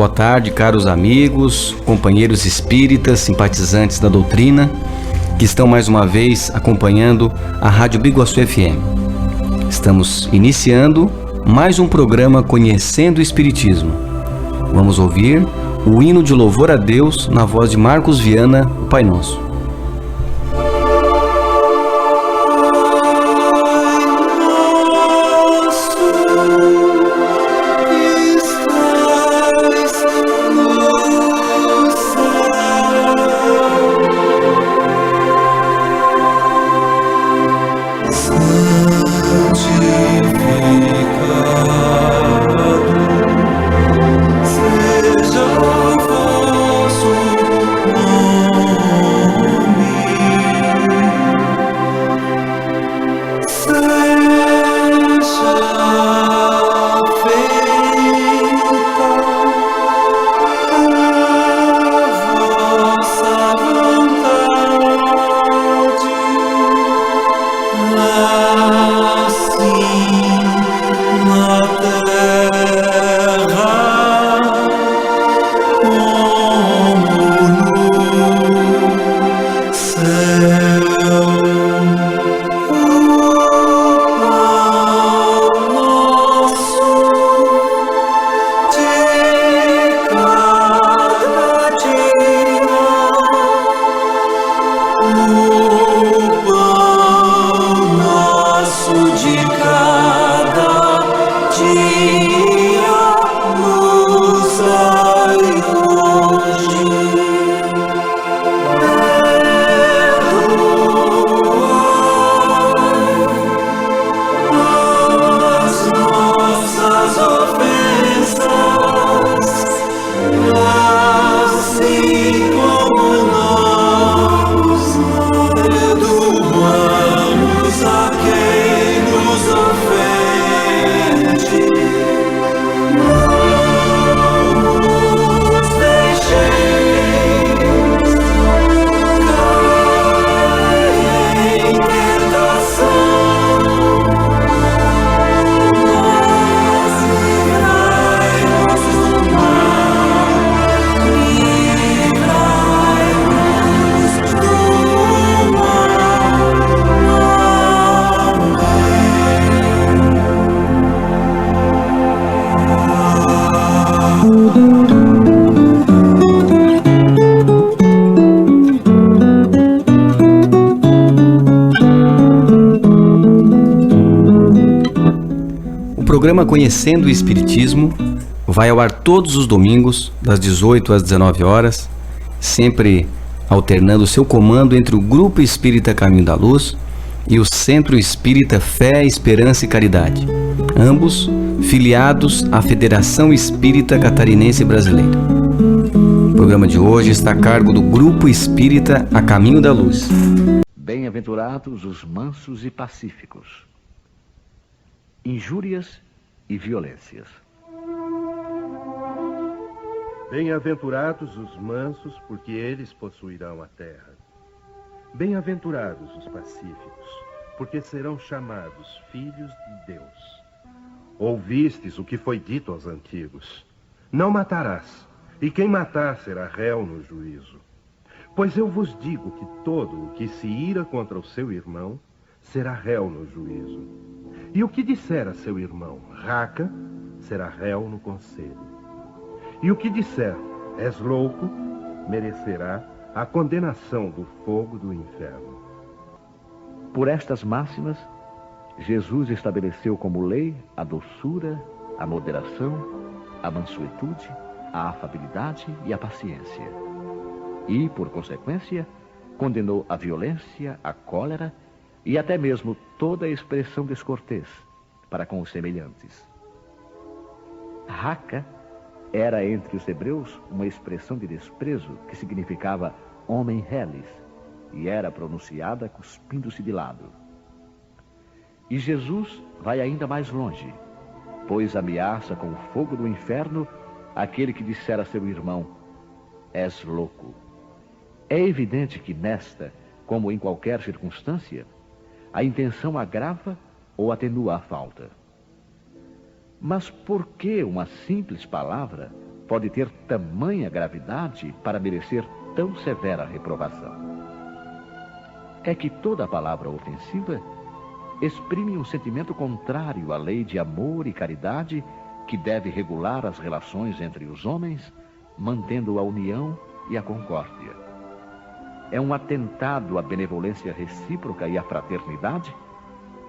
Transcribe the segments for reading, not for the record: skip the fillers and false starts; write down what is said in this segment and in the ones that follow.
Boa tarde, caros amigos, companheiros espíritas, simpatizantes da doutrina, que estão mais uma vez acompanhando a Rádio Biguaçu FM. Estamos iniciando mais um programa Conhecendo o Espiritismo. Vamos ouvir o hino de louvor a Deus na voz de Marcos Viana, o Pai Nosso. O programa Conhecendo o Espiritismo vai ao ar todos os domingos, das 18 às 19 horas, sempre alternando seu comando entre o Grupo Espírita Caminho da Luz e o Centro Espírita Fé, Esperança e Caridade, ambos filiados à Federação Espírita Catarinense Brasileira. O programa de hoje está a cargo do Grupo Espírita A Caminho da Luz. Bem-aventurados os mansos e pacíficos. Injúrias e violências. Bem-aventurados os mansos, porque eles possuirão a terra. Bem-aventurados os pacíficos, porque serão chamados filhos de Deus. Ouvistes o que foi dito aos antigos: não matarás, e quem matar será réu no juízo. Pois eu vos digo que todo o que se ira contra o seu irmão será réu no juízo. E o que disser a seu irmão, raca, será réu no conselho. E o que disser, és louco, merecerá a condenação do fogo do inferno. Por estas máximas, Jesus estabeleceu como lei a doçura, a moderação, a mansuetude, a afabilidade e a paciência. E, por consequência, condenou a violência, a cólera e até mesmo toda a expressão descortês para com os semelhantes. Raca era entre os hebreus uma expressão de desprezo que significava homem reles e era pronunciada cuspindo-se de lado. E Jesus vai ainda mais longe, pois ameaça com o fogo do inferno aquele que disser a seu irmão, és louco. É evidente que nesta, como em qualquer circunstância, a intenção agrava ou atenua a falta. Mas por que uma simples palavra pode ter tamanha gravidade para merecer tão severa reprovação? É que toda palavra ofensiva exprime um sentimento contrário à lei de amor e caridade que deve regular as relações entre os homens, mantendo a união e a concórdia. É um atentado à benevolência recíproca e à fraternidade,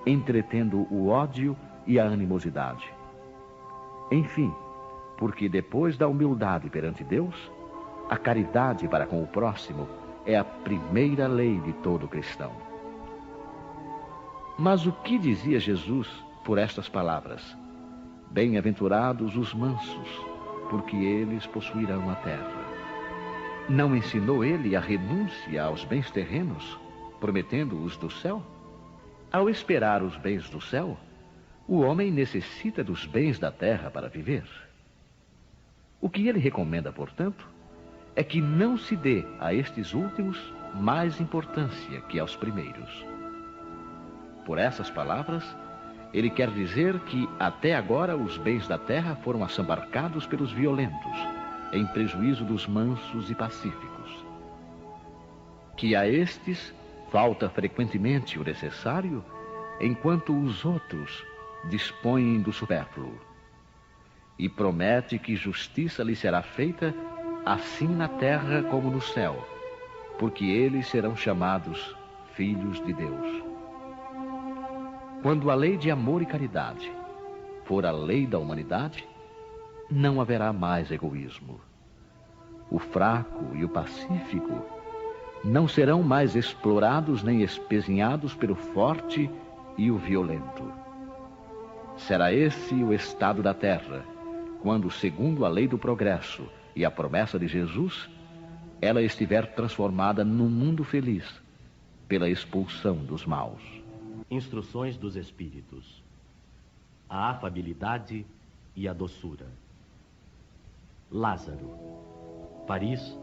entretendo o ódio e a animosidade. Enfim, porque depois da humildade perante Deus, a caridade para com o próximo é a primeira lei de todo cristão. Mas o que dizia Jesus por estas palavras? Bem-aventurados os mansos, porque eles possuirão a terra. Não ensinou ele a renúncia aos bens terrenos, prometendo-os do céu? Ao esperar os bens do céu, o homem necessita dos bens da terra para viver. O que ele recomenda, portanto, é que não se dê a estes últimos mais importância que aos primeiros. Por essas palavras, ele quer dizer que até agora os bens da terra foram assambarcados pelos violentos, em prejuízo dos mansos e pacíficos. Que a estes falta frequentemente o necessário, enquanto os outros dispõem do supérfluo. E promete que justiça lhe será feita assim na terra como no céu, porque eles serão chamados filhos de Deus. Quando a lei de amor e caridade for a lei da humanidade, não haverá mais egoísmo. O fraco e o pacífico não serão mais explorados nem espezinhados pelo forte e o violento. Será esse o estado da terra, quando, segundo a lei do progresso e a promessa de Jesus, ela estiver transformada num mundo feliz pela expulsão dos maus. Instruções dos Espíritos. A afabilidade e a doçura. Lázaro, Paris,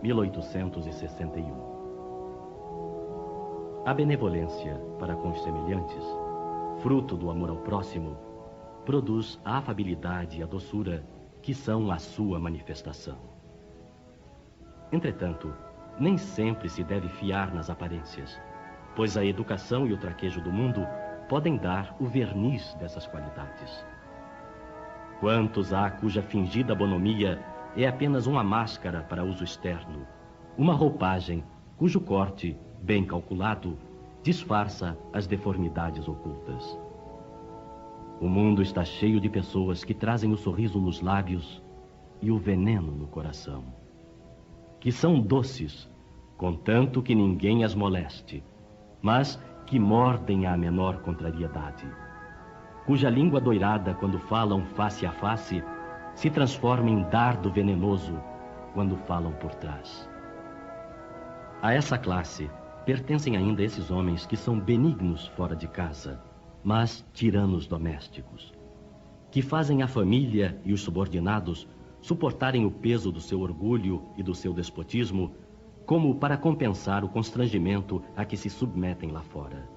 1861. A benevolência para com os semelhantes, fruto do amor ao próximo, produz a afabilidade e a doçura, que são a sua manifestação. Entretanto, nem sempre se deve fiar nas aparências, pois a educação e o traquejo do mundo podem dar o verniz dessas qualidades. Quantos há cuja fingida bonomia é apenas uma máscara para uso externo, uma roupagem cujo corte, bem calculado, disfarça as deformidades ocultas. O mundo está cheio de pessoas que trazem o sorriso nos lábios e o veneno no coração, que são doces, contanto que ninguém as moleste, mas que mordem à menor contrariedade, cuja língua doirada, quando falam face a face, se transforma em dardo venenoso quando falam por trás. A essa classe pertencem ainda esses homens que são benignos fora de casa, mas tiranos domésticos, que fazem a família e os subordinados suportarem o peso do seu orgulho e do seu despotismo, como para compensar o constrangimento a que se submetem lá fora.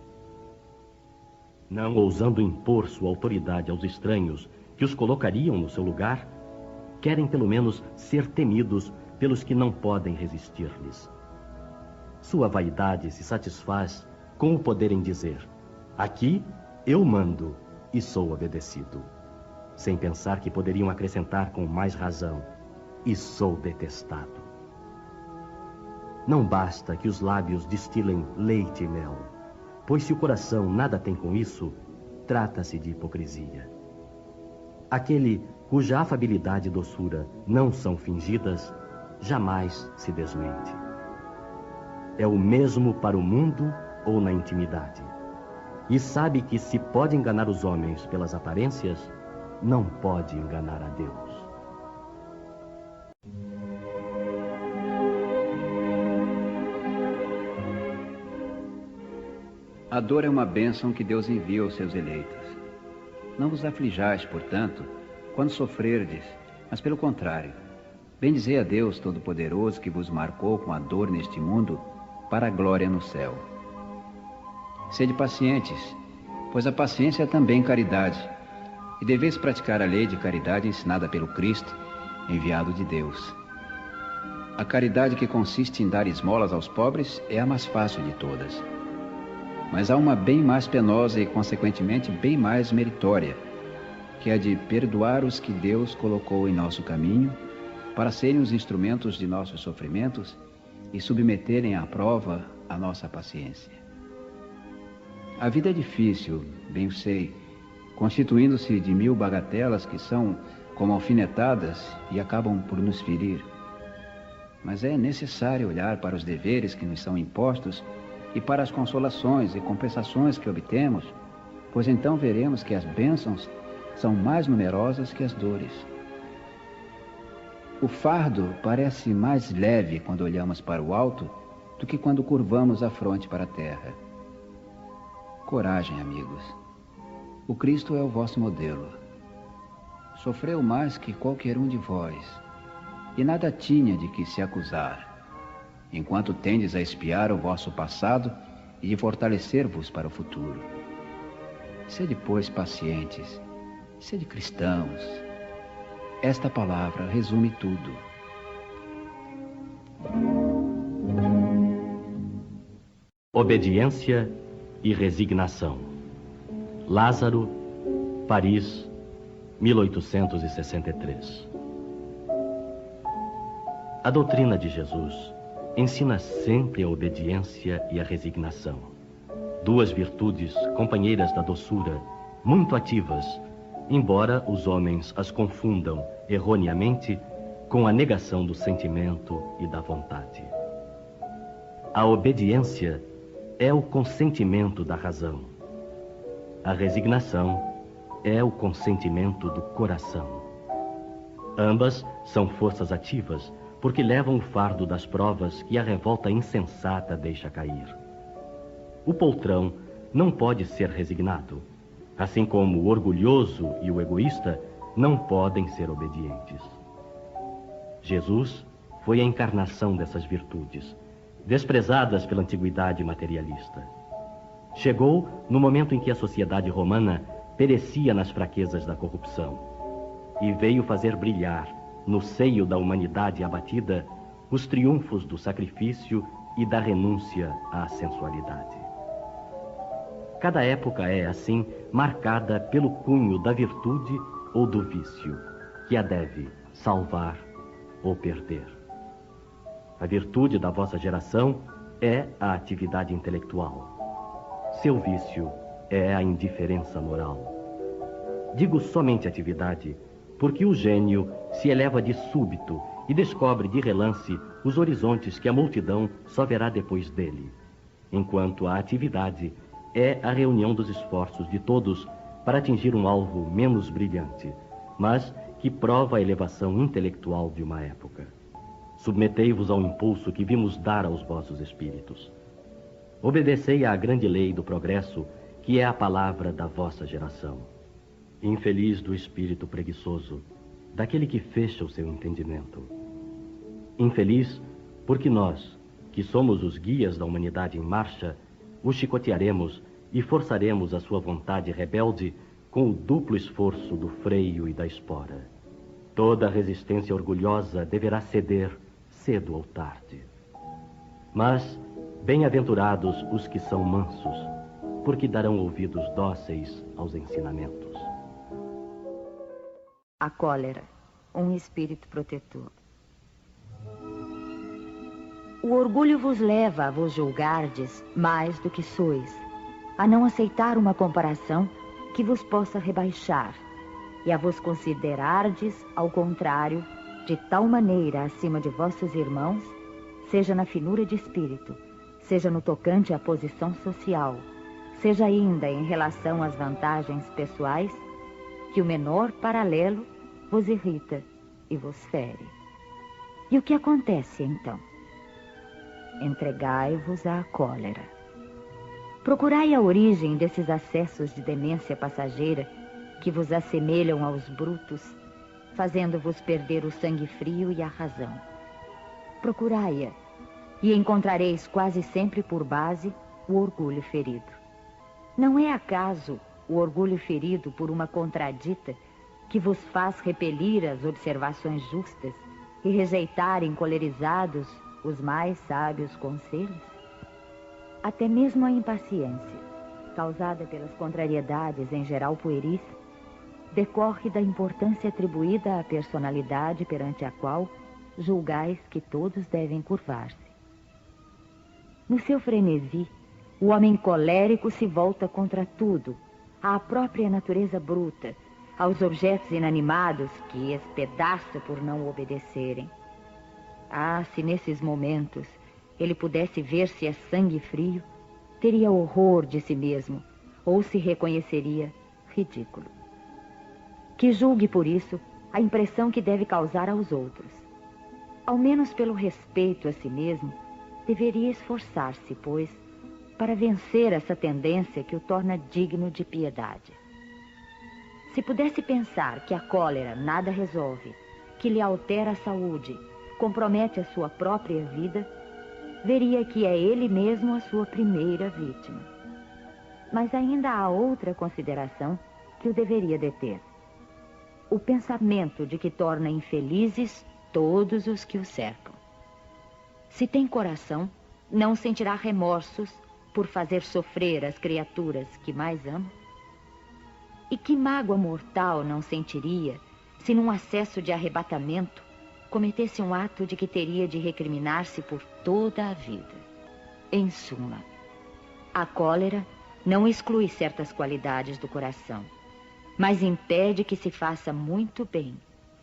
Não ousando impor sua autoridade aos estranhos que os colocariam no seu lugar, querem pelo menos ser temidos pelos que não podem resistir-lhes. Sua vaidade se satisfaz com o poder em dizer: aqui eu mando e sou obedecido, sem pensar que poderiam acrescentar com mais razão: e sou detestado. Não basta que os lábios destilem leite e mel, pois se o coração nada tem com isso, trata-se de hipocrisia. Aquele cuja afabilidade e doçura não são fingidas, jamais se desmente. É o mesmo para o mundo ou na intimidade, e sabe que se pode enganar os homens pelas aparências, não pode enganar a Deus. A dor é uma bênção que Deus envia aos seus eleitos. Não vos aflijais, portanto, quando sofrerdes, mas pelo contrário, bendizei a Deus Todo-Poderoso que vos marcou com a dor neste mundo para a glória no céu. Sede pacientes, pois a paciência é também caridade, e deveis praticar a lei de caridade ensinada pelo Cristo, enviado de Deus. A caridade que consiste em dar esmolas aos pobres é a mais fácil de todas. Mas há uma bem mais penosa e, consequentemente, bem mais meritória, que é a de perdoar os que Deus colocou em nosso caminho para serem os instrumentos de nossos sofrimentos e submeterem à prova a nossa paciência. A vida é difícil, bem o sei, constituindo-se de 1000 bagatelas que são como alfinetadas e acabam por nos ferir. Mas é necessário olhar para os deveres que nos são impostos e para as consolações e compensações que obtemos, pois então veremos que as bênçãos são mais numerosas que as dores. O fardo parece mais leve quando olhamos para o alto do que quando curvamos a fronte para a terra. Coragem, amigos. O Cristo é o vosso modelo. Sofreu mais que qualquer um de vós, e nada tinha de que se acusar, enquanto tendes a espiar o vosso passado e de fortalecer-vos para o futuro. Sede, pois, pacientes, sede cristãos. Esta palavra resume tudo. Obediência e resignação. Lázaro, Paris, 1863. A doutrina de Jesus ensina sempre a obediência e a resignação. Duas virtudes companheiras da doçura, muito ativas, embora os homens as confundam erroneamente com a negação do sentimento e da vontade. A obediência é o consentimento da razão. A resignação é o consentimento do coração. Ambas são forças ativas, porque levam o fardo das provas que a revolta insensata deixa cair. O poltrão não pode ser resignado, assim como o orgulhoso e o egoísta não podem ser obedientes. Jesus foi a encarnação dessas virtudes, desprezadas pela antiguidade materialista. Chegou no momento em que a sociedade romana perecia nas fraquezas da corrupção e veio fazer brilhar, no seio da humanidade abatida, os triunfos do sacrifício e da renúncia à sensualidade. Cada época é, assim, marcada pelo cunho da virtude ou do vício, que a deve salvar ou perder. A virtude da vossa geração é a atividade intelectual. Seu vício é a indiferença moral. Digo somente atividade, porque o gênio se eleva de súbito e descobre de relance os horizontes que a multidão só verá depois dele, enquanto a atividade é a reunião dos esforços de todos para atingir um alvo menos brilhante, mas que prova a elevação intelectual de uma época. Submetei-vos ao impulso que vimos dar aos vossos espíritos. Obedecei à grande lei do progresso, que é a palavra da vossa geração. Infeliz do espírito preguiçoso, daquele que fecha o seu entendimento. Infeliz porque nós, que somos os guias da humanidade em marcha, o chicotearemos e forçaremos a sua vontade rebelde com o duplo esforço do freio e da espora. Toda resistência orgulhosa deverá ceder cedo ou tarde. Mas Bem-aventurados os que são mansos, porque darão ouvidos dóceis aos ensinamentos. A cólera, um espírito protetor. O orgulho vos leva a vos julgardes mais do que sois, a não aceitar uma comparação que vos possa rebaixar, e a vos considerardes, ao contrário, de tal maneira acima de vossos irmãos, seja na finura de espírito, seja no tocante à posição social, seja ainda em relação às vantagens pessoais, que o menor paralelo vos irrita e vos fere. E o que acontece então? Entregai-vos à cólera. Procurai a origem desses acessos de demência passageira que vos assemelham aos brutos, fazendo-vos perder o sangue frio e a razão. Procurai-a, e encontrareis quase sempre por base o orgulho ferido. Não é acaso o orgulho ferido por uma contradita que vos faz repelir as observações justas e rejeitar encolerizados os mais sábios conselhos? Até mesmo a impaciência, causada pelas contrariedades em geral pueris, decorre da importância atribuída à personalidade perante a qual julgais que todos devem curvar-se. No seu frenesi, o homem colérico se volta contra tudo, à própria natureza bruta, aos objetos inanimados que espedaça por não obedecerem. Ah, se nesses momentos ele pudesse ver-se a sangue frio, teria horror de si mesmo, ou se reconheceria ridículo. Que julgue por isso a impressão que deve causar aos outros. Ao menos pelo respeito a si mesmo, deveria esforçar-se, pois, para vencer essa tendência que o torna digno de piedade. Se pudesse pensar que a cólera nada resolve, que lhe altera a saúde, compromete a sua própria vida, veria que é ele mesmo a sua primeira vítima. Mas ainda há outra consideração que o deveria deter. O pensamento de que torna infelizes todos os que o cercam. Se tem coração, não sentirá remorsos por fazer sofrer as criaturas que mais ama? E que mágoa mortal não sentiria se num acesso de arrebatamento cometesse um ato de que teria de recriminar-se por toda a vida? Em suma, a cólera não exclui certas qualidades do coração, mas impede que se faça muito bem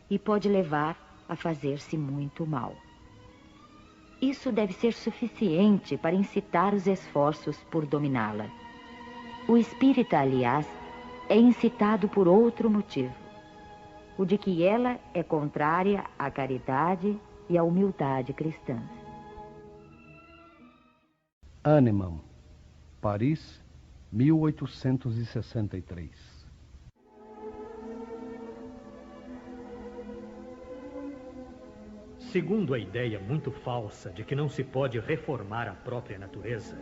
e pode levar a fazer-se muito mal. Isso deve ser suficiente para incitar os esforços por dominá-la. O espírita, aliás, é incitado por outro motivo, o de que ela é contrária à caridade e à humildade cristãs. Hahnemann, Paris, 1863. Segundo a ideia muito falsa de que não se pode reformar a própria natureza,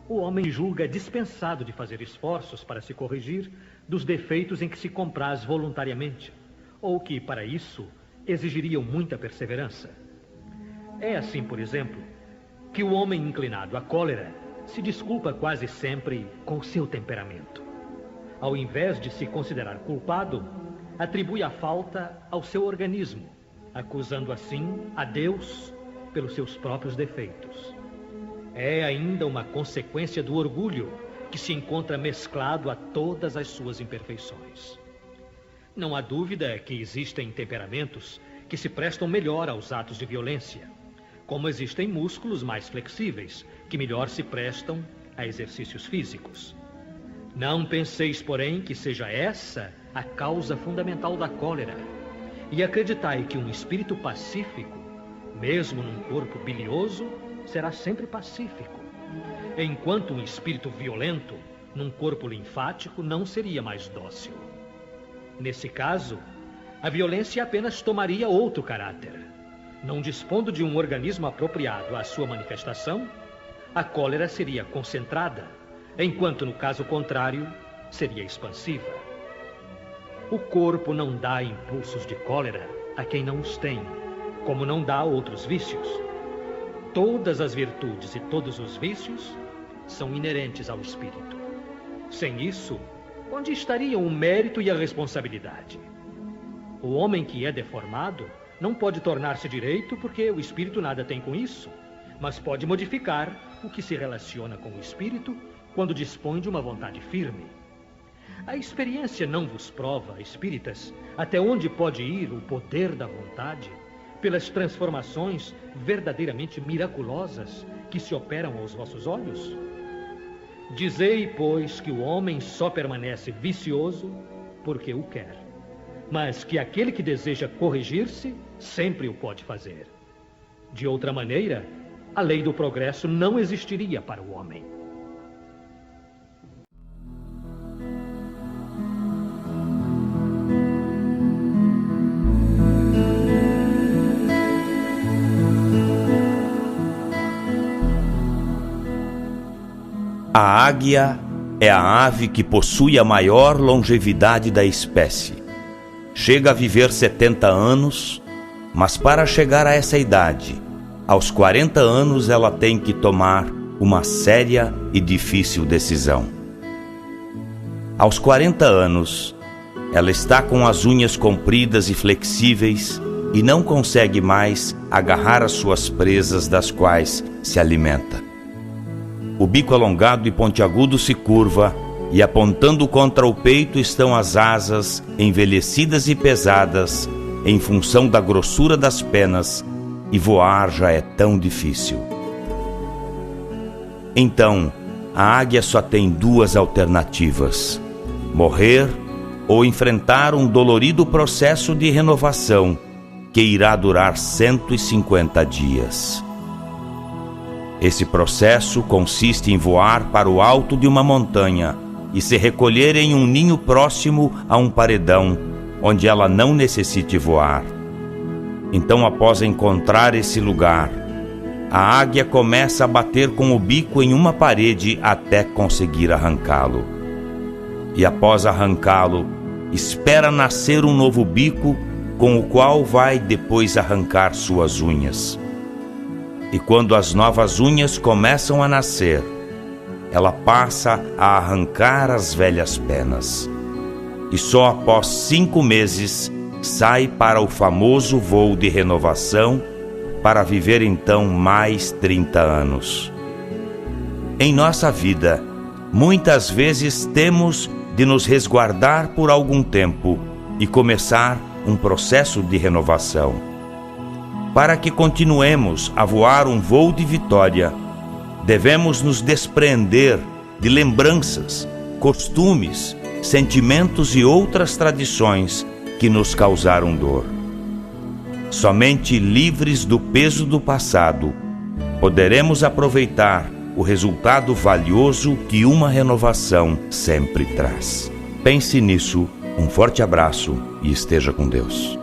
o homem julga dispensado de fazer esforços para se corrigir dos defeitos em que se compraz voluntariamente, ou que, para isso, exigiriam muita perseverança. É assim, por exemplo, que o homem inclinado à cólera se desculpa quase sempre com o seu temperamento. Ao invés de se considerar culpado, atribui a falta ao seu organismo, acusando assim a Deus pelos seus próprios defeitos. É ainda uma consequência do orgulho que se encontra mesclado a todas as suas imperfeições. Não há dúvida que existem temperamentos que se prestam melhor aos atos de violência, como existem músculos mais flexíveis que melhor se prestam a exercícios físicos. Não penseis, porém, que seja essa a causa fundamental da cólera, e acreditai que um espírito pacífico, mesmo num corpo bilioso, será sempre pacífico, enquanto um espírito violento, num corpo linfático, não seria mais dócil. Nesse caso, a violência apenas tomaria outro caráter. Não dispondo de um organismo apropriado à sua manifestação, a cólera seria concentrada, enquanto no caso contrário, seria expansiva. O corpo não dá impulsos de cólera a quem não os tem, como não dá outros vícios. todas as virtudes e todos os vícios são inerentes ao espírito. Sem isso, onde estariam o mérito e a responsabilidade? O homem que é deformado não pode tornar-se direito porque o espírito nada tem com isso, mas pode modificar o que se relaciona com o espírito quando dispõe de uma vontade firme. A experiência não vos prova, espíritas, até onde pode ir o poder da vontade pelas transformações verdadeiramente miraculosas que se operam aos vossos olhos? Dizei, pois, que o homem só permanece vicioso porque o quer, mas que aquele que deseja corrigir-se sempre o pode fazer. De outra maneira, a lei do progresso não existiria para o homem. A águia é a ave que possui a maior longevidade da espécie. Chega a viver 70 anos, mas para chegar a essa idade, aos 40 anos ela tem que tomar uma séria e difícil decisão. Aos 40 anos, ela está com as unhas compridas e flexíveis e não consegue mais agarrar as suas presas das quais se alimenta. O bico alongado e pontiagudo se curva e apontando contra o peito estão as asas envelhecidas e pesadas em função da grossura das penas, e voar já é tão difícil. Então, a águia só tem duas alternativas: morrer ou enfrentar um dolorido processo de renovação que irá durar 150 dias. Esse processo consiste em voar para o alto de uma montanha e se recolher em um ninho próximo a um paredão, onde ela não necessite voar. Então, após encontrar esse lugar, a águia começa a bater com o bico em uma parede até conseguir arrancá-lo. E após arrancá-lo, espera nascer um novo bico com o qual vai depois arrancar suas unhas. E quando as novas unhas começam a nascer, ela passa a arrancar as velhas penas. E só após 5 meses sai para o famoso voo de renovação para viver então mais 30 anos. Em nossa vida, muitas vezes temos de nos resguardar por algum tempo e começar um processo de renovação. Para que continuemos a voar um voo de vitória, devemos nos despreender de lembranças, costumes, sentimentos e outras tradições que nos causaram dor. Somente livres do peso do passado, poderemos aproveitar o resultado valioso que uma renovação sempre traz. Pense nisso, um forte abraço e esteja com Deus.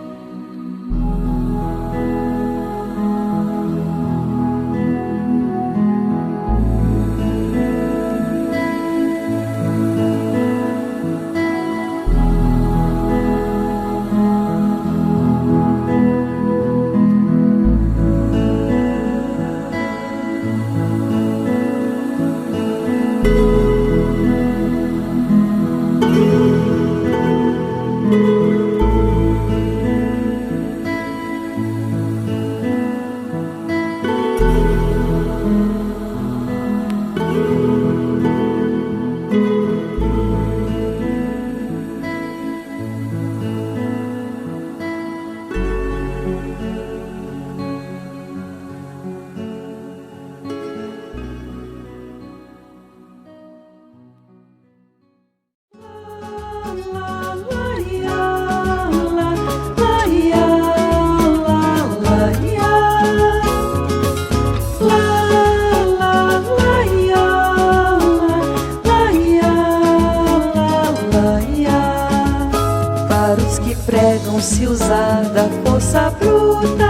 Se usar da força bruta,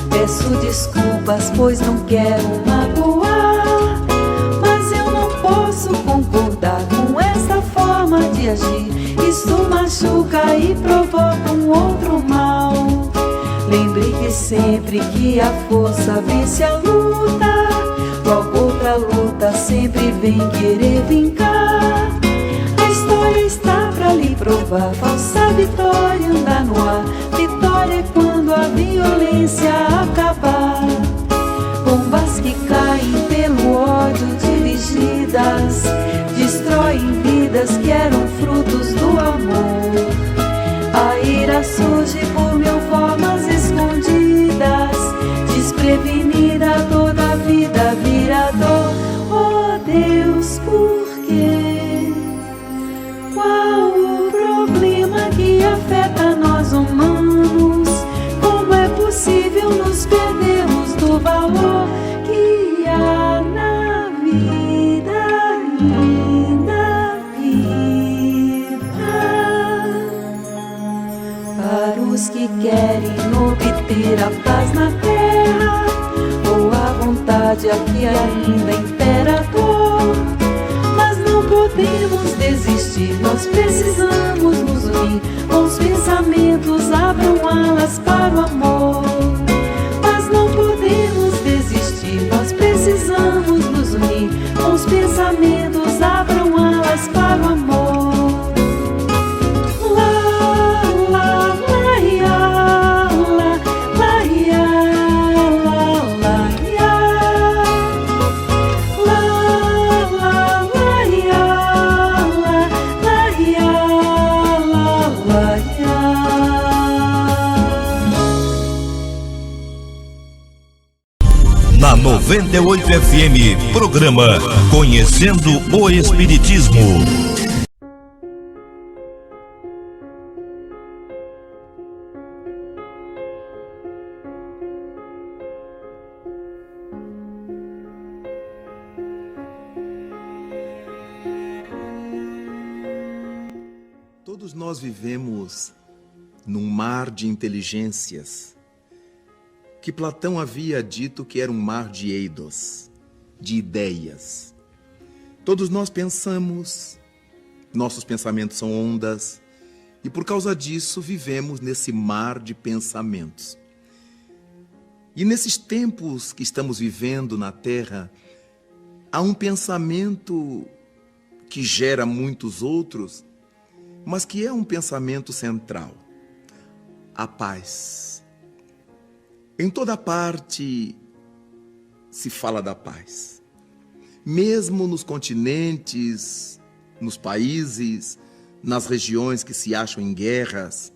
peço desculpas, pois não quero magoar. Mas eu não posso concordar com essa forma de agir. Isso machuca e provoca um outro mal. Lembre que sempre que a força vence a luta, logo outra luta sempre vem querer vincar. A história está pra lhe provar, falsa vitória anda no ar. Vitória é quando a violência acabar. Bombas que caem pelo ódio dirigidas destroem vidas que eram frutos do amor. A ira surge por mil formas escondidas, desprevenida toda a vida vira dor. Oh Deus, por quê? Qual o problema que afeta nós humanos? Como é possível nos perdermos do valor que há na vida, linda vida? Para os que querem obter a paz na terra, ou a vontade aqui ainda impera a dor, mas não podemos desistir, nós precisamos nos unir. Bons pensamentos abram alas para o amor, mas não podemos desistir, nós precisamos nos unir. Bons pensamentos abram alas para o amor. Na 98 FM, programa Conhecendo o Espiritismo. Todos nós vivemos num mar de inteligências que Platão havia dito que era um mar de eidos, de ideias. Todos nós pensamos, nossos pensamentos são ondas, e por causa disso vivemos nesse mar de pensamentos. E nesses tempos que estamos vivendo na Terra, há um pensamento que gera muitos outros, mas que é um pensamento central: a paz. Em toda parte se fala da paz. Mesmo nos continentes, nos países, nas regiões que se acham em guerras,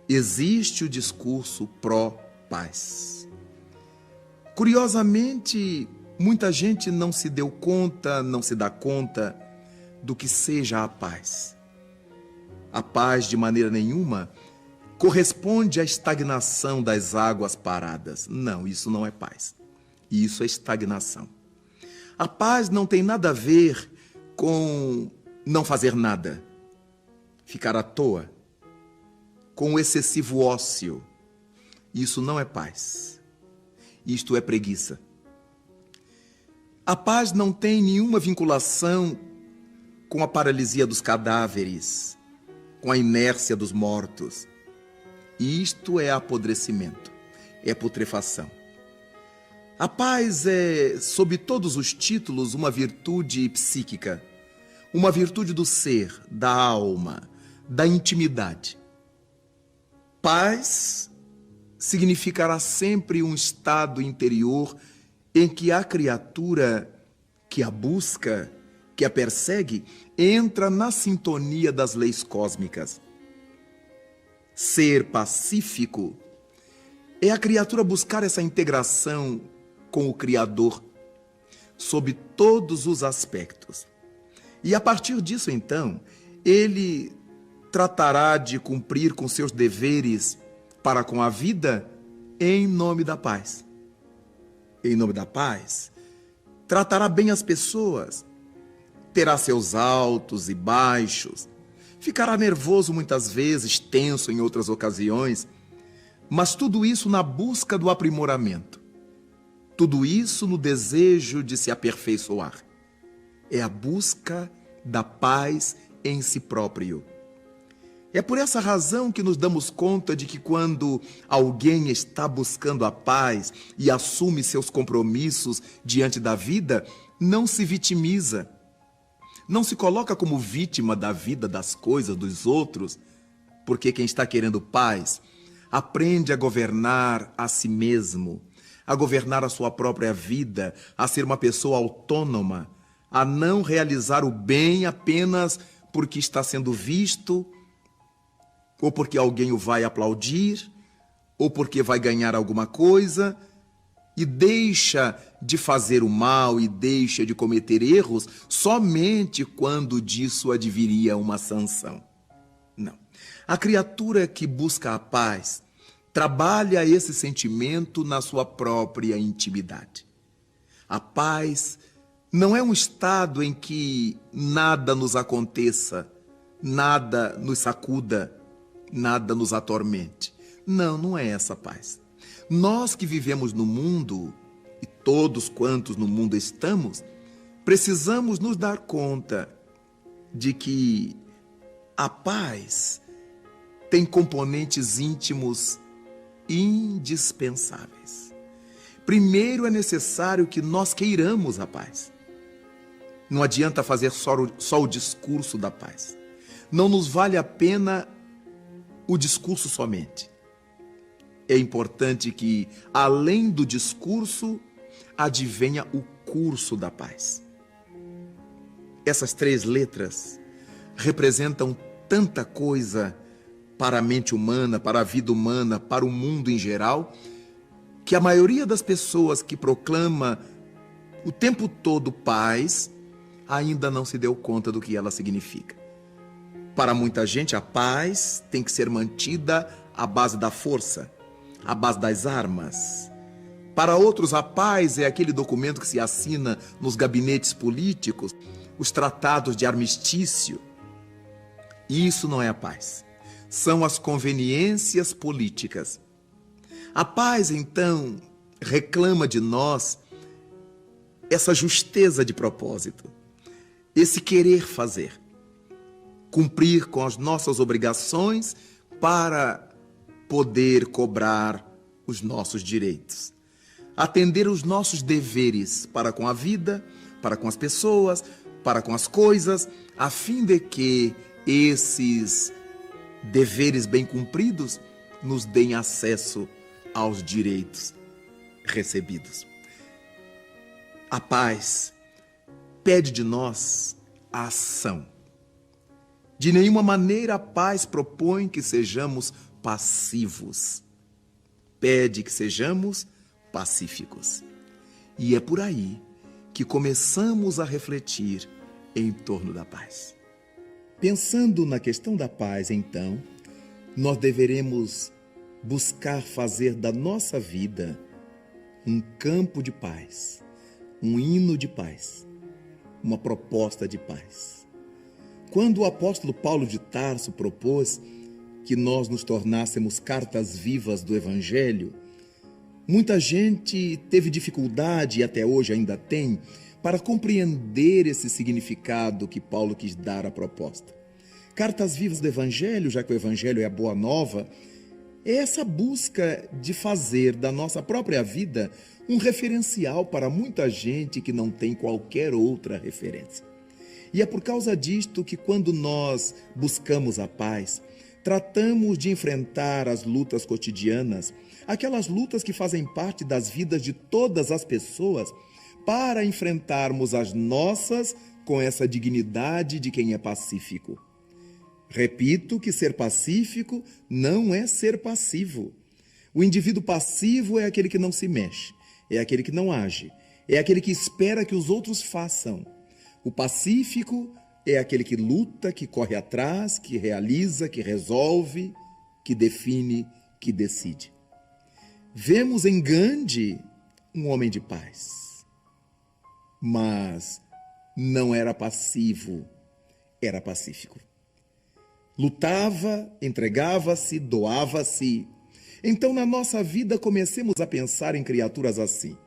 existe o discurso pró-paz. Curiosamente, muita gente não se deu conta, não se dá conta do que seja a paz. A paz, de maneira nenhuma, corresponde à estagnação das águas paradas. Não, isso não é paz. Isso é estagnação. A paz não tem nada a ver com não fazer nada, ficar à toa, com o excessivo ócio. Isso não é paz. Isto é preguiça. A paz não tem nenhuma vinculação com a paralisia dos cadáveres, com a inércia dos mortos. Isto é apodrecimento, é putrefação. A paz é, sob todos os títulos, uma virtude psíquica, uma virtude do ser, da alma, da intimidade. Paz significará sempre um estado interior em que a criatura que a busca, que a persegue, entra na sintonia das leis cósmicas. Ser pacífico é a criatura buscar essa integração com o Criador, sob todos os aspectos. E a partir disso, então, ele tratará de cumprir com seus deveres para com a vida em nome da paz. Em nome da paz, tratará bem as pessoas, terá seus altos e baixos, ficará nervoso muitas vezes, tenso em outras ocasiões, mas tudo isso na busca do aprimoramento. Tudo isso no desejo de se aperfeiçoar. É a busca da paz em si próprio. É por essa razão que nos damos conta de que quando alguém está buscando a paz e assume seus compromissos diante da vida, não se vitimiza, não se coloca como vítima da vida, das coisas, dos outros, porque quem está querendo paz aprende a governar a si mesmo, a governar a sua própria vida, a ser uma pessoa autônoma, a não realizar o bem apenas porque está sendo visto, ou porque alguém o vai aplaudir, ou porque vai ganhar alguma coisa, e deixa de fazer o mal e deixa de cometer erros somente quando disso adviria uma sanção. Não. A criatura que busca a paz trabalha esse sentimento na sua própria intimidade. A paz não é um estado em que nada nos aconteça, nada nos sacuda, nada nos atormente. Não, não é essa paz. Nós que vivemos no mundo, e todos quantos no mundo estamos, precisamos nos dar conta de que a paz tem componentes íntimos indispensáveis. Primeiro é necessário que nós queiramos a paz. Não adianta fazer só o discurso da paz. Não nos vale a pena o discurso somente. É importante que, além do discurso, advenha o curso da paz. Essas 3 letras representam tanta coisa para a mente humana, para a vida humana, para o mundo em geral, que a maioria das pessoas que proclama o tempo todo paz ainda não se deu conta do que ela significa. Para muita gente, a paz tem que ser mantida à base da força, à base das armas. Para outros, a paz é aquele documento que se assina nos gabinetes políticos, os tratados de armistício. Isso não é a paz. São as conveniências políticas. A paz, então, reclama de nós essa justeza de propósito, esse querer fazer, cumprir com as nossas obrigações para poder cobrar os nossos direitos, atender os nossos deveres para com a vida, para com as pessoas, para com as coisas, a fim de que esses deveres bem cumpridos nos deem acesso aos direitos recebidos. A paz pede de nós a ação. De nenhuma maneira a paz propõe que sejamos passivos. Pede que sejamos pacíficos. E é por aí que começamos a refletir em torno da paz. Pensando na questão da paz, então, nós deveremos buscar fazer da nossa vida um campo de paz, um hino de paz, uma proposta de paz. Quando o apóstolo Paulo de Tarso propôs que nós nos tornássemos cartas vivas do Evangelho, muita gente teve dificuldade, e até hoje ainda tem, para compreender esse significado que Paulo quis dar à proposta. Cartas vivas do Evangelho, já que o Evangelho é a boa nova, é essa busca de fazer da nossa própria vida um referencial para muita gente que não tem qualquer outra referência. E é por causa disto que, quando nós buscamos a paz, tratamos de enfrentar as lutas cotidianas, aquelas lutas que fazem parte das vidas de todas as pessoas, para enfrentarmos as nossas com essa dignidade de quem é pacífico. Repito que ser pacífico não é ser passivo. O indivíduo passivo é aquele que não se mexe, é aquele que não age, é aquele que espera que os outros façam. O pacífico é aquele que luta, que corre atrás, que realiza, que resolve, que define, que decide. Vemos em Gandhi um homem de paz, mas não era passivo, era pacífico. Lutava, entregava-se, doava-se. Então, na nossa vida, comecemos a pensar em criaturas assim,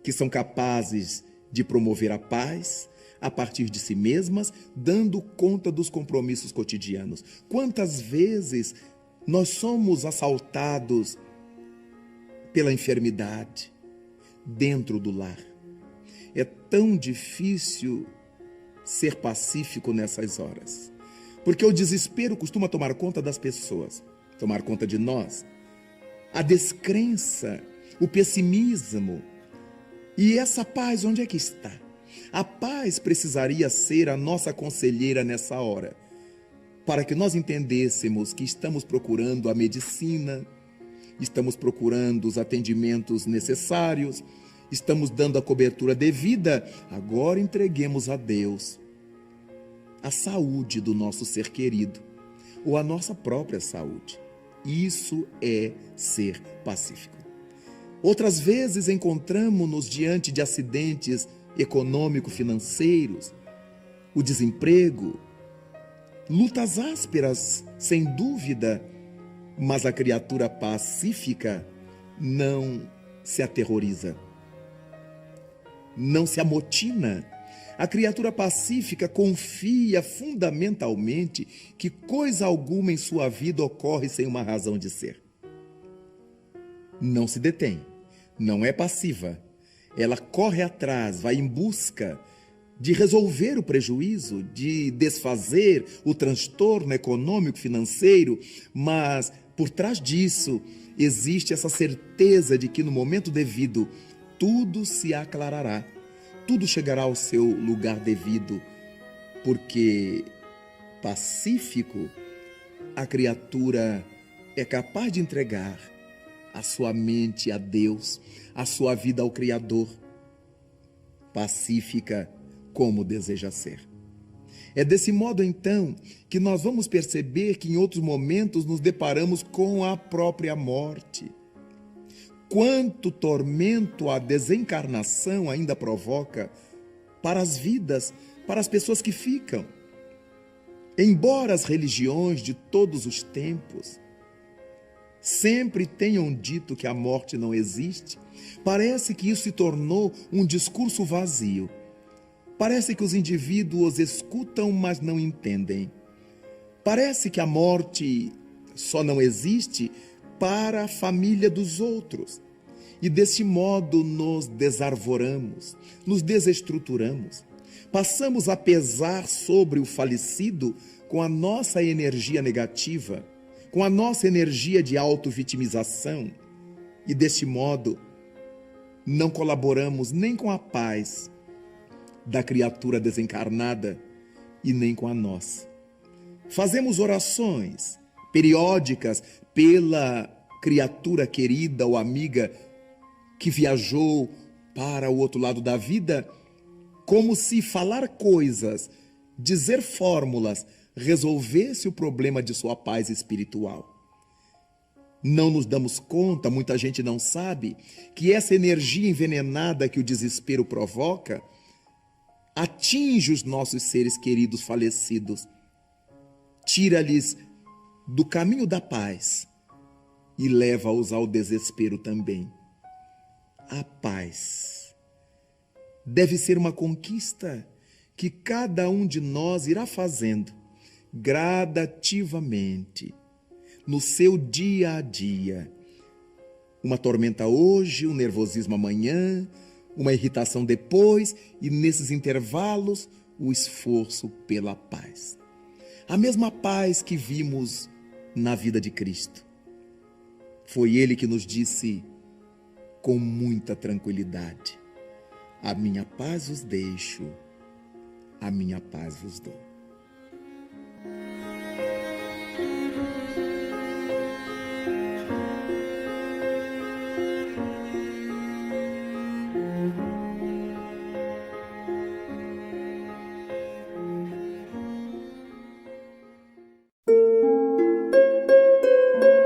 que são capazes de promover a paz, a partir de si mesmas, dando conta dos compromissos cotidianos. Quantas vezes nós somos assaltados pela enfermidade dentro do lar? É tão difícil ser pacífico nessas horas, porque o desespero costuma tomar conta das pessoas, tomar conta de nós. A descrença, o pessimismo. E essa paz, onde é que está? A paz precisaria ser a nossa conselheira nessa hora, para que nós entendêssemos que estamos procurando a medicina, estamos procurando os atendimentos necessários, estamos dando a cobertura devida. Agora entreguemos a Deus a saúde do nosso ser querido, ou a nossa própria saúde. Isso é ser pacífico. Outras vezes encontramos-nos diante de acidentes econômico-financeiros, o desemprego, lutas ásperas, sem dúvida, mas a criatura pacífica não se aterroriza, não se amotina. A criatura pacífica confia fundamentalmente que coisa alguma em sua vida ocorre sem uma razão de ser. Não se detém, não é passiva. Ela corre atrás, vai em busca de resolver o prejuízo, de desfazer o transtorno econômico, financeiro, mas por trás disso existe essa certeza de que no momento devido tudo se aclarará, tudo chegará ao seu lugar devido, porque pacífico, a criatura é capaz de entregar a sua mente a Deus, a sua vida ao Criador. Pacífica como deseja ser. É desse modo, então, que nós vamos perceber que em outros momentos nos deparamos com a própria morte. Quanto tormento a desencarnação ainda provoca para as vidas, para as pessoas que ficam. Embora as religiões de todos os tempos sempre tenham dito que a morte não existe, parece que isso se tornou um discurso vazio. Parece que os indivíduos escutam, mas não entendem. Parece que a morte só não existe para a família dos outros. E desse modo nos desarvoramos, nos desestruturamos. Passamos a pesar sobre o falecido com a nossa energia negativa, com a nossa energia de auto-vitimização. E desse modo não colaboramos nem com a paz da criatura desencarnada e nem com a nossa. Fazemos orações periódicas pela criatura querida ou amiga que viajou para o outro lado da vida, como se falar coisas, dizer fórmulas, resolvesse o problema de sua paz espiritual. Não nos damos conta, muita gente não sabe, que essa energia envenenada que o desespero provoca atinge os nossos seres queridos falecidos, tira-lhes do caminho da paz e leva-os ao desespero também. A paz deve ser uma conquista que cada um de nós irá fazendo gradativamente no seu dia a dia. Uma tormenta hoje, um nervosismo amanhã, uma irritação depois, e nesses intervalos o esforço pela paz. A mesma paz que vimos na vida de Cristo. Foi Ele que nos disse com muita tranquilidade: a minha paz vos deixo, a minha paz vos dou.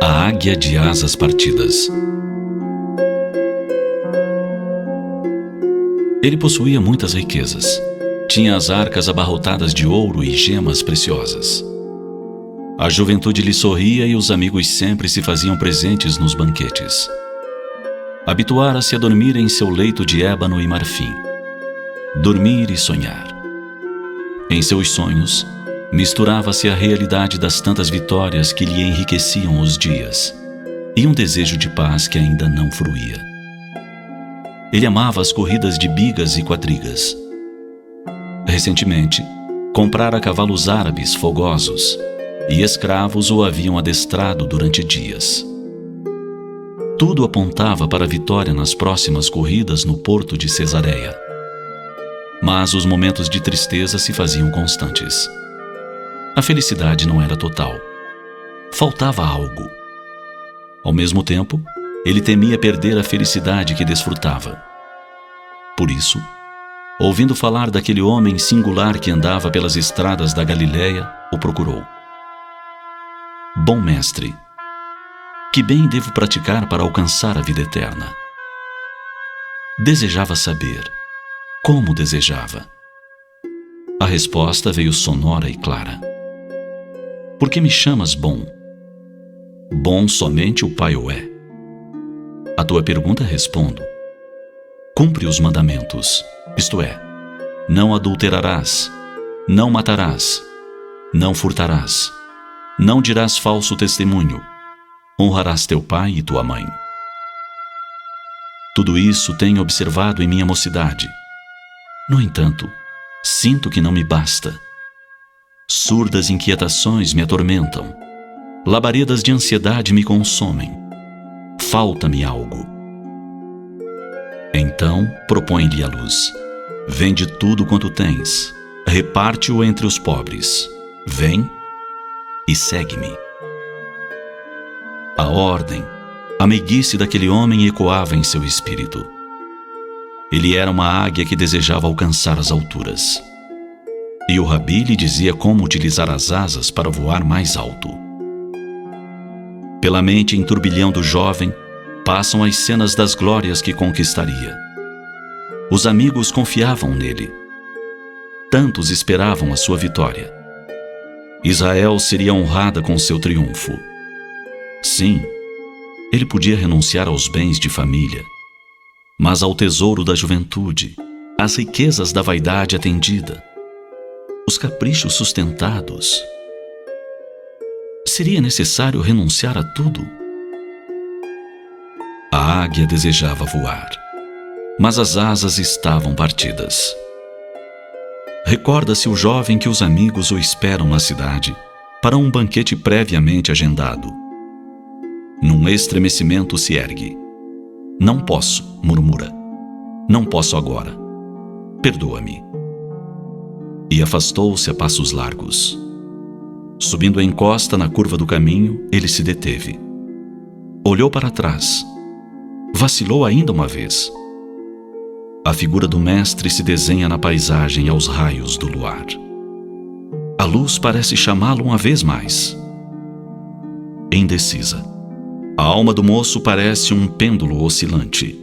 A águia de asas partidas. Ele possuía muitas riquezas. Tinha as arcas abarrotadas de ouro e gemas preciosas. A juventude lhe sorria e os amigos sempre se faziam presentes nos banquetes. Habituara-se a dormir em seu leito de ébano e marfim. Dormir e sonhar. Em seus sonhos, misturava-se a realidade das tantas vitórias que lhe enriqueciam os dias e um desejo de paz que ainda não fruía. Ele amava as corridas de bigas e quadrigas. Recentemente, comprara cavalos árabes fogosos e escravos o haviam adestrado durante dias. Tudo apontava para a vitória nas próximas corridas no porto de Cesareia. Mas os momentos de tristeza se faziam constantes. A felicidade não era total. Faltava algo. Ao mesmo tempo, ele temia perder a felicidade que desfrutava. Por isso, ouvindo falar daquele homem singular que andava pelas estradas da Galiléia, o procurou. Bom mestre, que bem devo praticar para alcançar a vida eterna? Desejava saber. Como desejava? A resposta veio sonora e clara. Por que me chamas bom? Bom somente o Pai o é. A tua pergunta respondo. Cumpre os mandamentos, isto é, não adulterarás, não matarás, não furtarás, não dirás falso testemunho, honrarás teu pai e tua mãe. Tudo isso tenho observado em minha mocidade. No entanto, sinto que não me basta. Surdas inquietações me atormentam. Labaredas de ansiedade me consomem. Falta-me algo. Então propõe-lhe a luz. Vende tudo quanto tens, reparte-o entre os pobres. Vem e segue-me. A ordem, a meiguice daquele homem ecoava em seu espírito. Ele era uma águia que desejava alcançar as alturas. E o rabi lhe dizia como utilizar as asas para voar mais alto. Pela mente em turbilhão do jovem, passam as cenas das glórias que conquistaria. Os amigos confiavam nele. Tantos esperavam a sua vitória. Israel seria honrada com seu triunfo. Sim, ele podia renunciar aos bens de família, mas ao tesouro da juventude, às riquezas da vaidade atendida, os caprichos sustentados. Seria necessário renunciar a tudo? A águia desejava voar, mas as asas estavam partidas. Recorda-se o jovem que os amigos o esperam na cidade para um banquete previamente agendado. Num estremecimento se ergue. Não posso, murmura. Não posso agora. Perdoa-me. E afastou-se a passos largos. Subindo a encosta na curva do caminho, ele se deteve. Olhou para trás. Vacilou ainda uma vez. A figura do mestre se desenha na paisagem aos raios do luar. A luz parece chamá-lo uma vez mais. Indecisa. A alma do moço parece um pêndulo oscilante.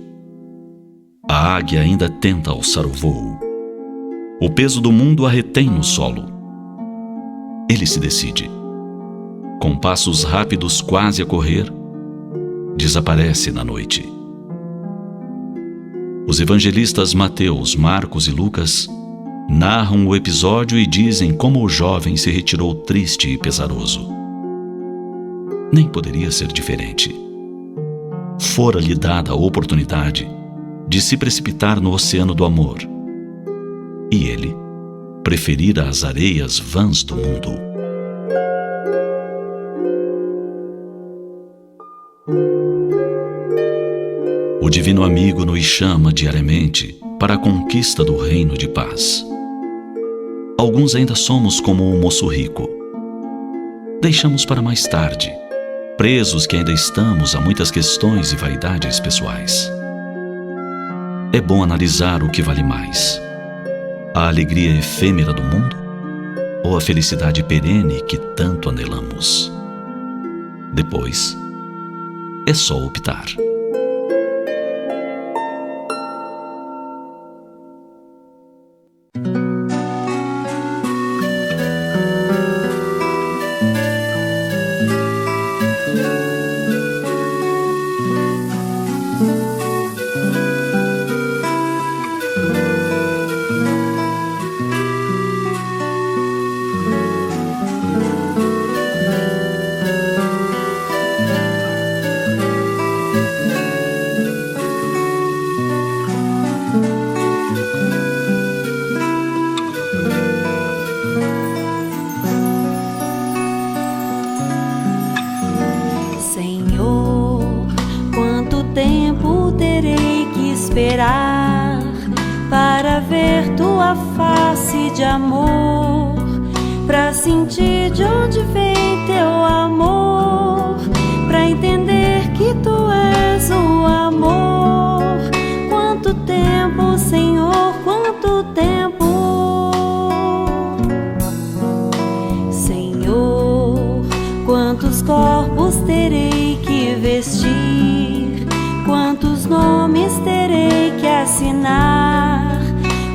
A águia ainda tenta alçar o vôo. O peso do mundo a retém no solo. Ele se decide. Com passos rápidos, quase a correr, desaparece na noite. Os evangelistas Mateus, Marcos e Lucas narram o episódio e dizem como o jovem se retirou triste e pesaroso. Nem poderia ser diferente. Fora-lhe dada a oportunidade de se precipitar no oceano do amor. E ele preferira as areias vãs do mundo. O divino amigo nos chama diariamente para a conquista do reino de paz. Alguns ainda somos como o moço rico. Deixamos para mais tarde, presos que ainda estamos a muitas questões e vaidades pessoais. É bom analisar o que vale mais: a alegria efêmera do mundo ou a felicidade perene que tanto anelamos. Depois, é só optar. tua face de amor, pra sentir de onde vem teu amor, pra entender que tu és o amor. Quanto tempo, Senhor, quanto tempo, Senhor, quantos corpos terei que vestir, quantos nomes terei que assinar,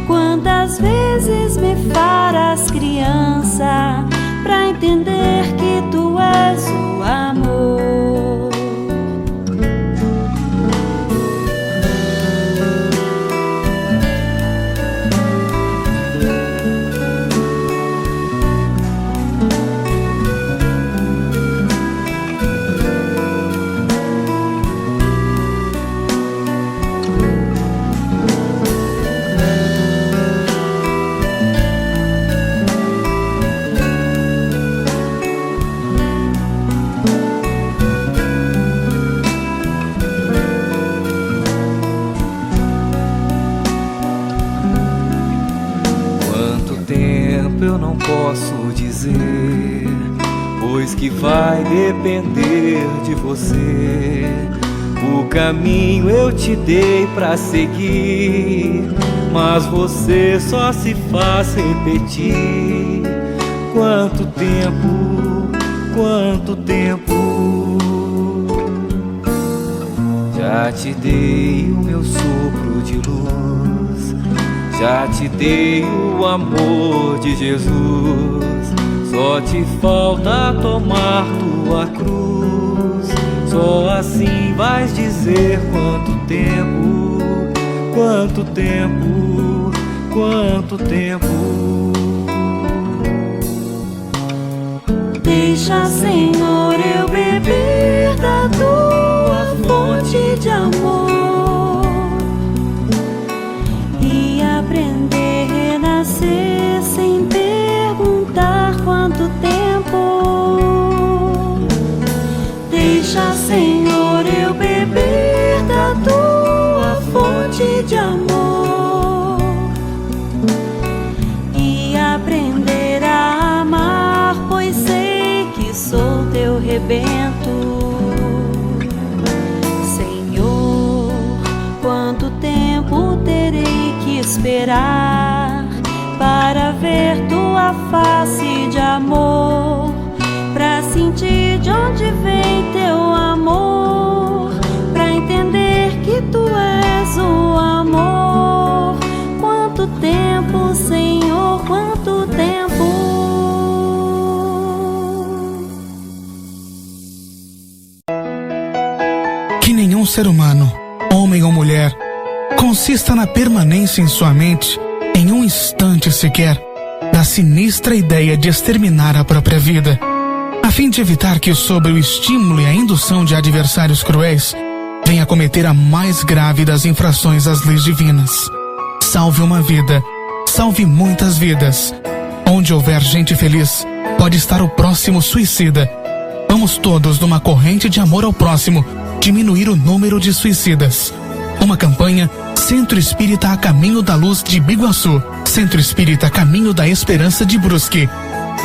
quantas vezes me farás criança, pra entender que tu és o amor. Eu não posso dizer, pois que vai depender de você. O caminho eu te dei pra seguir, mas você só se faz repetir. Quanto tempo, quanto tempo, já te dei o meu sopro de luz, já te dei o amor de Jesus. Só te falta tomar tua cruz. Só assim vais dizer quanto tempo, quanto tempo, quanto tempo. Deixa, Senhor, eu beber da tua fonte de amor e aprender a renascer sem perguntar quanto tempo. Deixa, Senhor, eu beber da tua fonte de amor e aprender a amar, pois sei que sou teu rebento. Senhor, quanto tempo terei que esperar para ver tua face de amor, pra sentir de onde vem teu amor, pra entender que tu és o amor. Quanto tempo, Senhor, quanto tempo. Que nenhum ser humano, homem ou mulher, consista na permanência em sua mente, em um instante sequer, da sinistra ideia de exterminar a própria vida, a fim de evitar que, sob o estímulo e a indução de adversários cruéis, venha cometer a mais grave das infrações às leis divinas. Salve uma vida, salve muitas vidas. Onde houver gente feliz, pode estar o próximo suicida. Vamos todos, numa corrente de amor ao próximo, diminuir o número de suicidas. Uma campanha Centro Espírita a Caminho da Luz de Biguaçu, Centro Espírita a Caminho da Esperança de Brusque,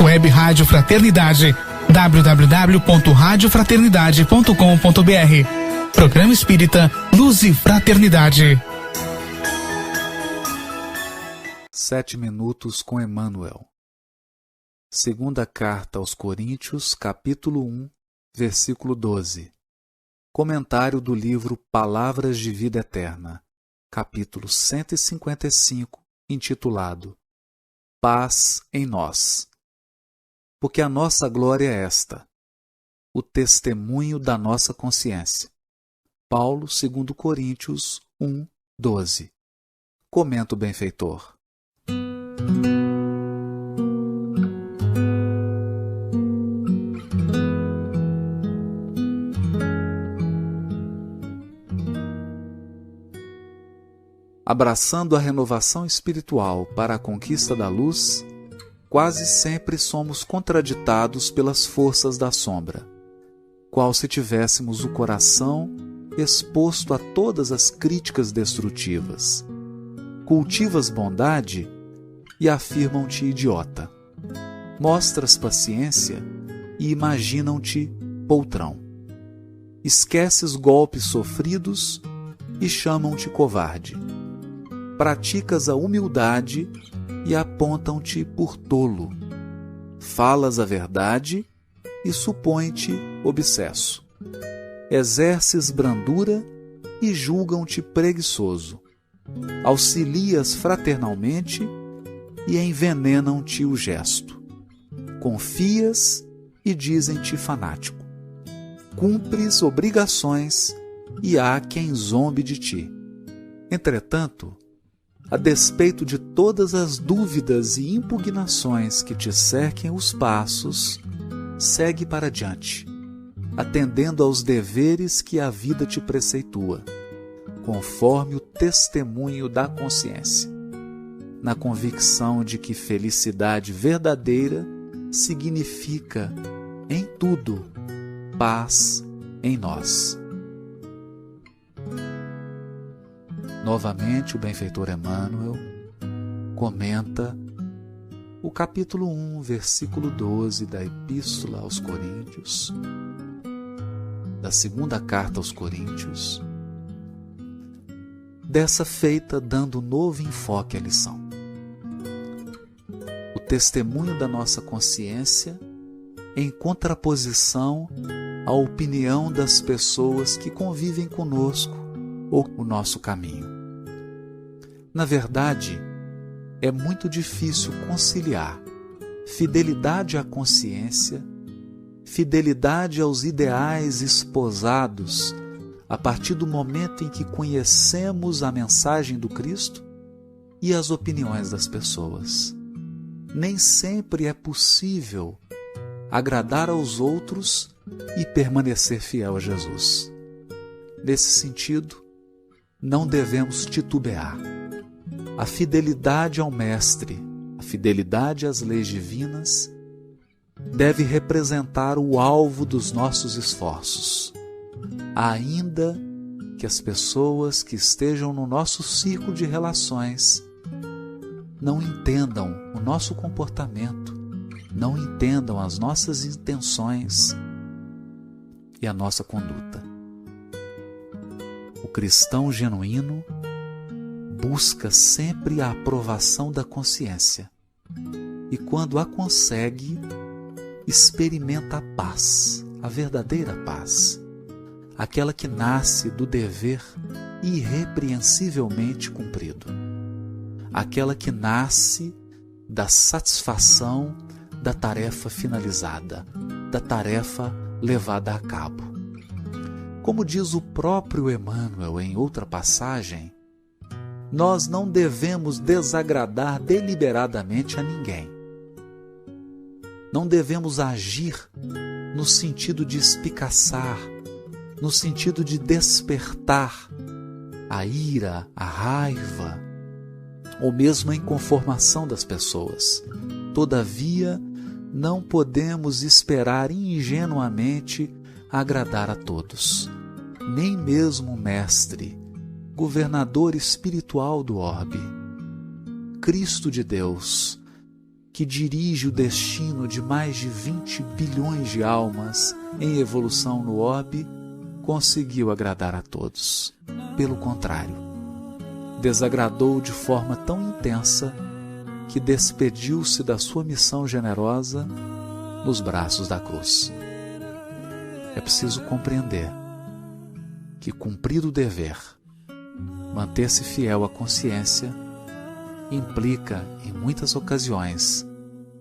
Web Rádio Fraternidade, www.radiofraternidade.com.br. Programa Espírita Luz e Fraternidade. 7 minutos com Emmanuel. Segunda Carta aos Coríntios, capítulo 1, versículo 12. Comentário do livro Palavras de Vida Eterna, capítulo 155, intitulado Paz em Nós. Porque a nossa glória é esta, o testemunho da nossa consciência. Paulo, 2 Coríntios 1, 12. Comenta o benfeitor. Abraçando a renovação espiritual para a conquista da luz, quase sempre somos contraditados pelas forças da sombra, qual se tivéssemos o coração exposto a todas as críticas destrutivas. Cultivas bondade, e afirmam-te idiota. Mostras paciência e imaginam-te poltrão. Esqueces golpes sofridos e chamam-te covarde. Praticas a humildade e apontam-te por tolo. Falas a verdade e supõe-te obsesso. Exerces brandura e julgam-te preguiçoso. Auxilias fraternalmente e envenenam-te o gesto. Confias e dizem-te fanático. Cumpres obrigações e há quem zombe de ti. Entretanto, a despeito de todas as dúvidas e impugnações que te cerquem os passos, segue para diante, atendendo aos deveres que a vida te preceitua, conforme o testemunho da consciência, na convicção de que felicidade verdadeira significa, em tudo, paz em nós. Novamente, o benfeitor Emmanuel comenta o capítulo 1, versículo 12 da Epístola aos Coríntios, da segunda carta aos Coríntios, dessa feita dando novo enfoque à lição. O testemunho da nossa consciência em contraposição à opinião das pessoas que convivem conosco ou o nosso caminho. Na verdade, é muito difícil conciliar fidelidade à consciência, fidelidade aos ideais esposados a partir do momento em que conhecemos a mensagem do Cristo e as opiniões das pessoas. Nem sempre é possível agradar aos outros e permanecer fiel a Jesus. Nesse sentido, não devemos titubear. A fidelidade ao Mestre, a fidelidade às leis divinas, deve representar o alvo dos nossos esforços, ainda que as pessoas que estejam no nosso círculo de relações não entendam o nosso comportamento, não entendam as nossas intenções e a nossa conduta. O cristão genuíno busca sempre a aprovação da consciência e, quando a consegue, experimenta a paz, a verdadeira paz, aquela que nasce do dever irrepreensivelmente cumprido, aquela que nasce da satisfação da tarefa finalizada, da tarefa levada a cabo. Como diz o próprio Emmanuel em outra passagem, nós não devemos desagradar deliberadamente a ninguém. Não devemos agir no sentido de espicaçar, no sentido de despertar a ira, a raiva, ou mesmo a inconformação das pessoas. Todavia, não podemos esperar ingenuamente agradar a todos, nem mesmo o Mestre, governador espiritual do orbe, Cristo de Deus, que dirige o destino de mais de 20 bilhões de almas em evolução no orbe, conseguiu agradar a todos. Pelo contrário, desagradou de forma tão intensa que despediu-se da sua missão generosa nos braços da cruz. É preciso compreender que, cumprido o dever, manter-se fiel à consciência implica, em muitas ocasiões,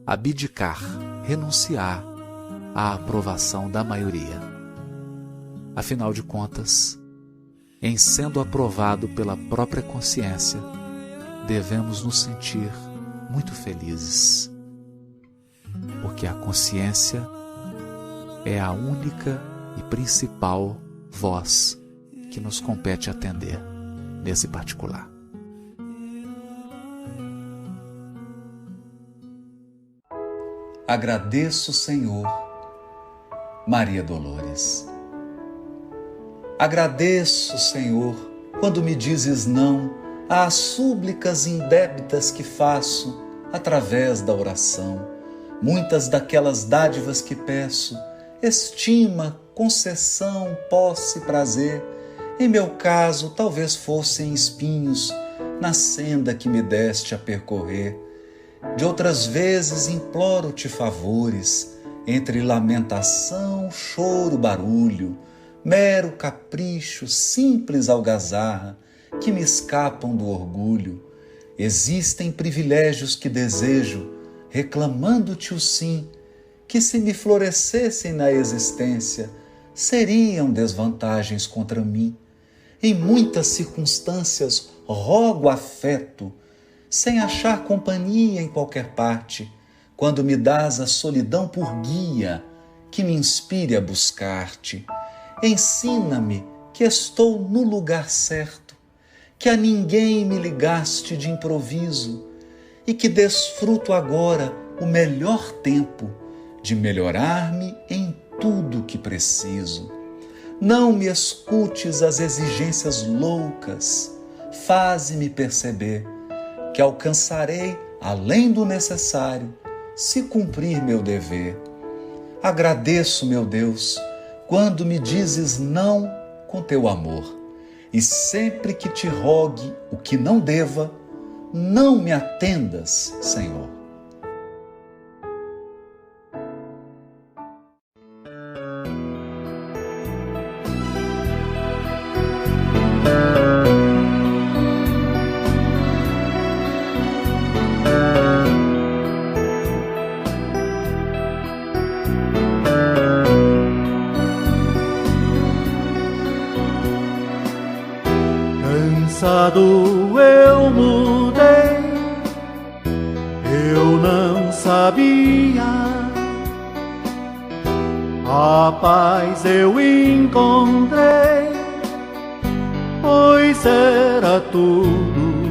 abdicar, renunciar à aprovação da maioria. Afinal de contas, em sendo aprovado pela própria consciência, devemos nos sentir muito felizes, porque a consciência é a única e principal voz que nos compete atender nesse particular. Agradeço, Senhor, Maria Dolores. Agradeço, Senhor, quando me dizes não às súplicas indébitas que faço através da oração, muitas daquelas dádivas que peço, estima, concessão, posse, prazer, em meu caso talvez fossem espinhos na senda que me deste a percorrer. De outras vezes imploro-te favores, entre lamentação, choro, barulho, mero capricho, simples algazarra, que me escapam do orgulho. Existem privilégios que desejo, reclamando-te o sim, que se me florescessem na existência, seriam desvantagens contra mim. Em muitas circunstâncias rogo afeto, sem achar companhia em qualquer parte, quando me dás a solidão por guia, que me inspire a buscar-te. Ensina-me que estou no lugar certo, que a ninguém me ligaste de improviso e que desfruto agora o melhor tempo de melhorar-me em tudo que preciso. Não me escutes as exigências loucas, faze-me perceber que alcançarei além do necessário, se cumprir meu dever. Agradeço, meu Deus, quando me dizes não com teu amor, e sempre que te rogue o que não deva, não me atendas, Senhor. Cansado eu mudei, eu não sabia, a paz eu encontrei, pois era tudo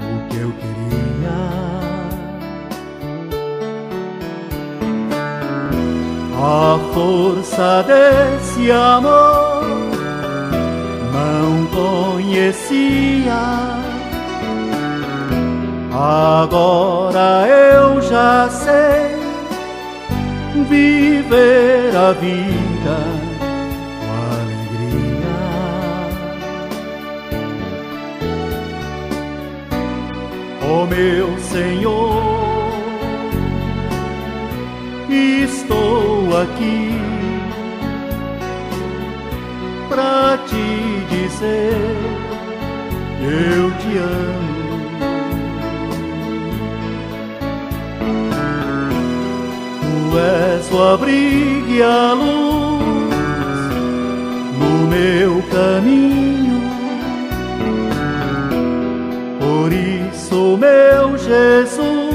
o que eu queria. A força desse amor não conhecia, agora eu já sei viver a vida com alegria. Ó meu Senhor, estou aqui pra te dizer que eu te amo. Tu és o abrigo e a luz no meu caminho, por isso, meu Jesus,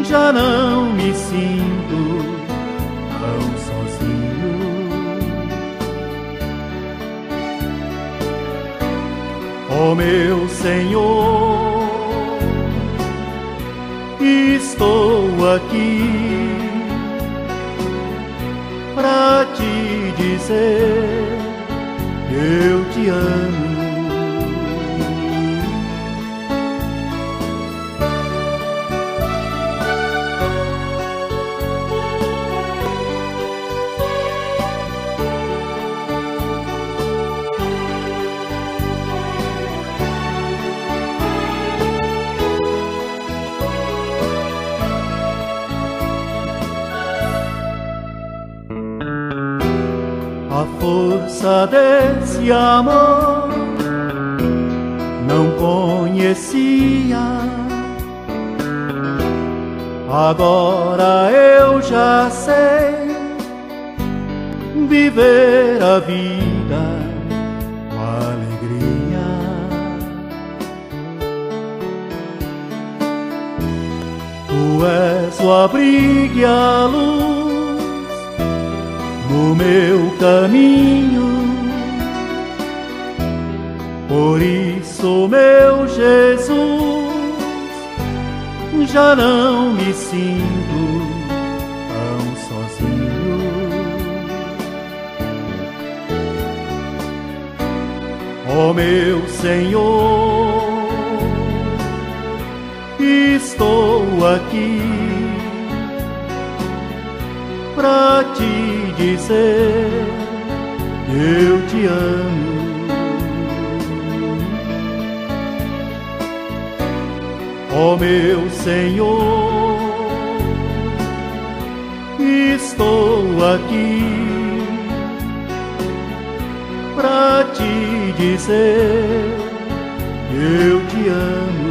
já não me sinto tão sozinho. Ó meu Senhor, estou aqui pra te dizer que eu te amo. A força desse amor não conhecia, agora eu já sei viver a vida com alegria. Tu és o abrigo e a luz no meu caminho, por isso, meu Jesus, já não me sinto tão sozinho. Ó meu Senhor, estou aqui pra te dizer eu te amo. Ó meu Senhor, estou aqui pra te dizer eu te amo.